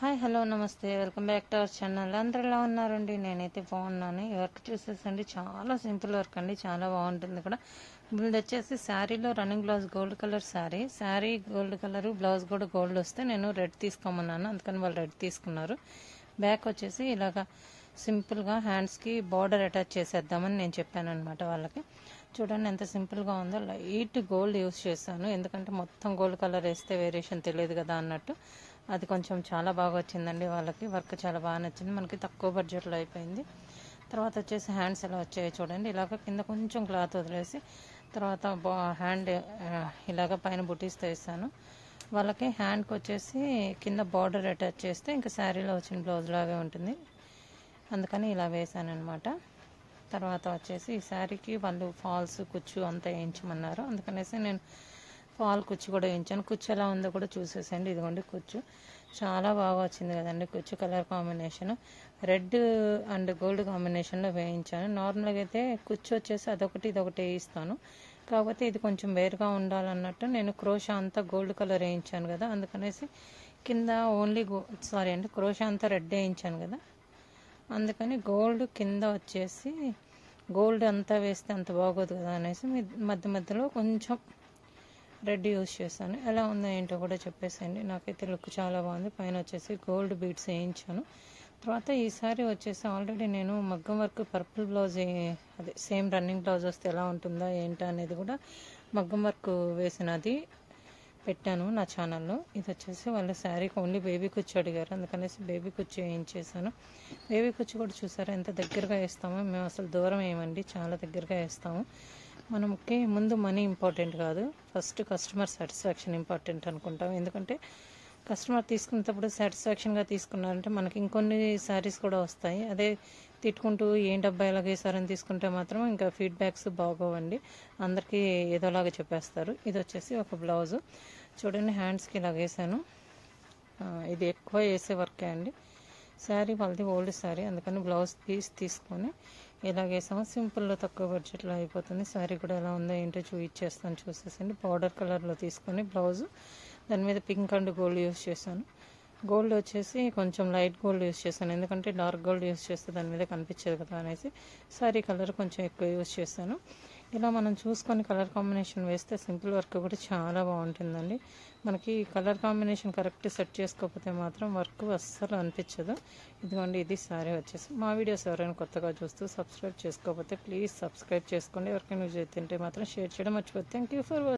Hi hello నమస్తే welcome back to our channel. అందరూ ఎలా ఉన్నారండి? నేనైతే బాగున్నాను. ఈ వర్క్ చూసేసండి, చాలా సింపుల్ వర్క్ అండి, చాలా బాగుంటుంది కూడా. ఇది వచ్చేసి శారీలో running blouse gold colour sari gold colour, blouse కూడా గోల్డ్ వస్తే నేను రెడ్ తీసుకోమన్నాను, అందుకని వాళ్ళు రెడ్ తీసుకున్నారు. బ్యాక్ వచ్చేసి ఇలాగా సింపుల్గా హ్యాండ్స్కి బార్డర్ అటాచ్ చేసేద్దామని నేను చెప్పాను అనమాట వాళ్ళకి. చూడండి ఎంత సింపుల్గా ఉందో. లైట్ గోల్డ్ యూస్ చేశాను, ఎందుకంటే మొత్తం గోల్డ్ కలర్ వేస్తే వేరియేషన్ తెలియదు కదా అన్నట్టు. అది కొంచెం చాలా బాగా వచ్చిందండి వాళ్ళకి. వర్క్ చాలా బాగా నచ్చింది, మనకి తక్కువ బడ్జెట్లో అయిపోయింది. తర్వాత వచ్చేసి హ్యాండ్స్ ఎలా వచ్చాయో చూడండి. ఇలాగ కింద కొంచెం క్లాత్ వదిలేసి తర్వాత హ్యాండ్ ఇలాగ పైన బుటీస్తో వేసాను. వాళ్ళకి హ్యాండ్కి వచ్చేసి కింద బార్డర్ అటాచ్ చేస్తే ఇంకా శారీలో వచ్చిన బ్లౌజ్ లాగే ఉంటుంది, అందుకని ఇలా వేసాను అనమాట. తర్వాత వచ్చేసి ఈ శారీకి వాళ్ళు ఫాల్స్ కుచ్చు అంతా వేయించమన్నారు, అందుకనేసి నేను ఫాల్ కుచ్చు కూడా వేయించాను. కుచ్చు ఎలా ఉందో కూడా చూసేసండి. ఇదిగోండి కుచ్చు చాలా బాగా వచ్చింది కదండి. కుచ్చు colour combination red and gold కాంబినేషన్లో వేయించాను. నార్మల్గా అయితే కుచ్చు వచ్చేసి అదొకటి ఇదొకటి వేయిస్తాను, కాకపోతే ఇది కొంచెం వేరుగా ఉండాలన్నట్టు నేను క్రోషా అంతా గోల్డ్ కలర్ వేయించాను కదా, అందుకనేసి కింద ఓన్లీ క్రోషా అంతా రెడ్ వేయించాను కదా, అందుకని గోల్డ్ కింద వచ్చేసి గోల్డ్ అంతా వేస్తే అంత బాగోదు కదా అనేసి మధ్య మధ్యలో కొంచెం రెడ్ యూస్ చేశాను. ఎలా ఉందో ఏంటో కూడా చెప్పేసేయండి. నాకైతే లుక్ చాలా బాగుంది. పైన వచ్చేసి గోల్డ్ బీడ్స్ వేయించాను. తర్వాత ఈసారి వచ్చేసి ఆల్రెడీ నేను మగ్గం వర్క్ పర్పుల్ బ్లౌజ్, అదే సేమ్ రన్నింగ్ బ్లౌజ్ వస్తే ఎలా ఉంటుందా ఏంటో అనేది కూడా మగ్గం వర్క్ వేసినది పెట్టాను నా ఛానల్లో. ఇది వచ్చేసి వాళ్ళ శారీకి ఓన్లీ బేబీ కుచ్చు అడిగారు, అందుకనేసి బేబీ కుచ్చు వేయించేసాను. బేబీ కుచ్చు కూడా చూసారా ఎంత దగ్గరగా వేస్తామో. మేము అసలు దూరం వేయమండి, చాలా దగ్గరగా వేస్తాము. మనకి ముందు మనీ ఇంపార్టెంట్ కాదు, ఫస్ట్ కస్టమర్ సాటిస్ఫాక్షన్ ఇంపార్టెంట్ అనుకుంటాం. ఎందుకంటే కస్టమర్ తీసుకునేటప్పుడు సాటిస్ఫాక్షన్గా తీసుకున్నారంటే మనకి ఇంకొన్ని శారీస్ కూడా వస్తాయి. అదే తిట్టుకుంటూ ఏం డబ్బా ఎలాగేసారని తీసుకుంటే మాత్రం ఇంకా ఫీడ్బ్యాక్స్ బాగోవండి, అందరికీ ఏదోలాగా చెప్పేస్తారు. ఇది వచ్చేసి ఒక బ్లౌజు చూడండి, హ్యాండ్స్కి ఇలా వేసాను. ఇది ఎక్కువ వేసే వర్కే అండి. శారీ వాళ్ళది ఓల్డ్ శారీ, అందుకని బ్లౌజ్ పీస్ తీసుకొని ఎలాగేసాము. సింపుల్లో తక్కువ బడ్జెట్లో అయిపోతుంది. శారీ కూడా ఎలా ఉందో ఏంటో చూపించేస్తాను, చూసేసండి. పౌడర్ కలర్లో తీసుకొని బ్లౌజు దాని మీద పింక్ అండ్ గోల్డ్ యూస్ చేశాను. గోల్డ్ వచ్చేసి కొంచెం లైట్ గోల్డ్ యూస్ చేశాను, ఎందుకంటే డార్క్ గోల్డ్ యూస్ చేస్తే దాని మీద కనిపించేది కదా అనేసి శారీ కలర్ కొంచెం ఎక్కువ యూస్ చేశాను. ఇలా మనం చూసుకొని కలర్ కాంబినేషన్ వేస్తే సింపుల్ వర్క్ కూడా చాలా బాగుంటుందండి. మనకి కలర్ కాంబినేషన్ కరెక్ట్ సెట్ చేసుకోకపోతే మాత్రం వర్క్ అస్సలు అనిపించదు. ఇదిగోండి, ఇది శారీ వచ్చేసి. మా వీడియోస్ ఎవరైనా కొత్తగా చూస్తూ సబ్స్క్రైబ్ చేసుకోకపోతే ప్లీజ్ సబ్స్క్రైబ్ చేసుకోండి. ఎవరికైనా యూజ్ అవుతుంటే మాత్రం షేర్ చేయడం మర్చిపోతే. Thank you for watching.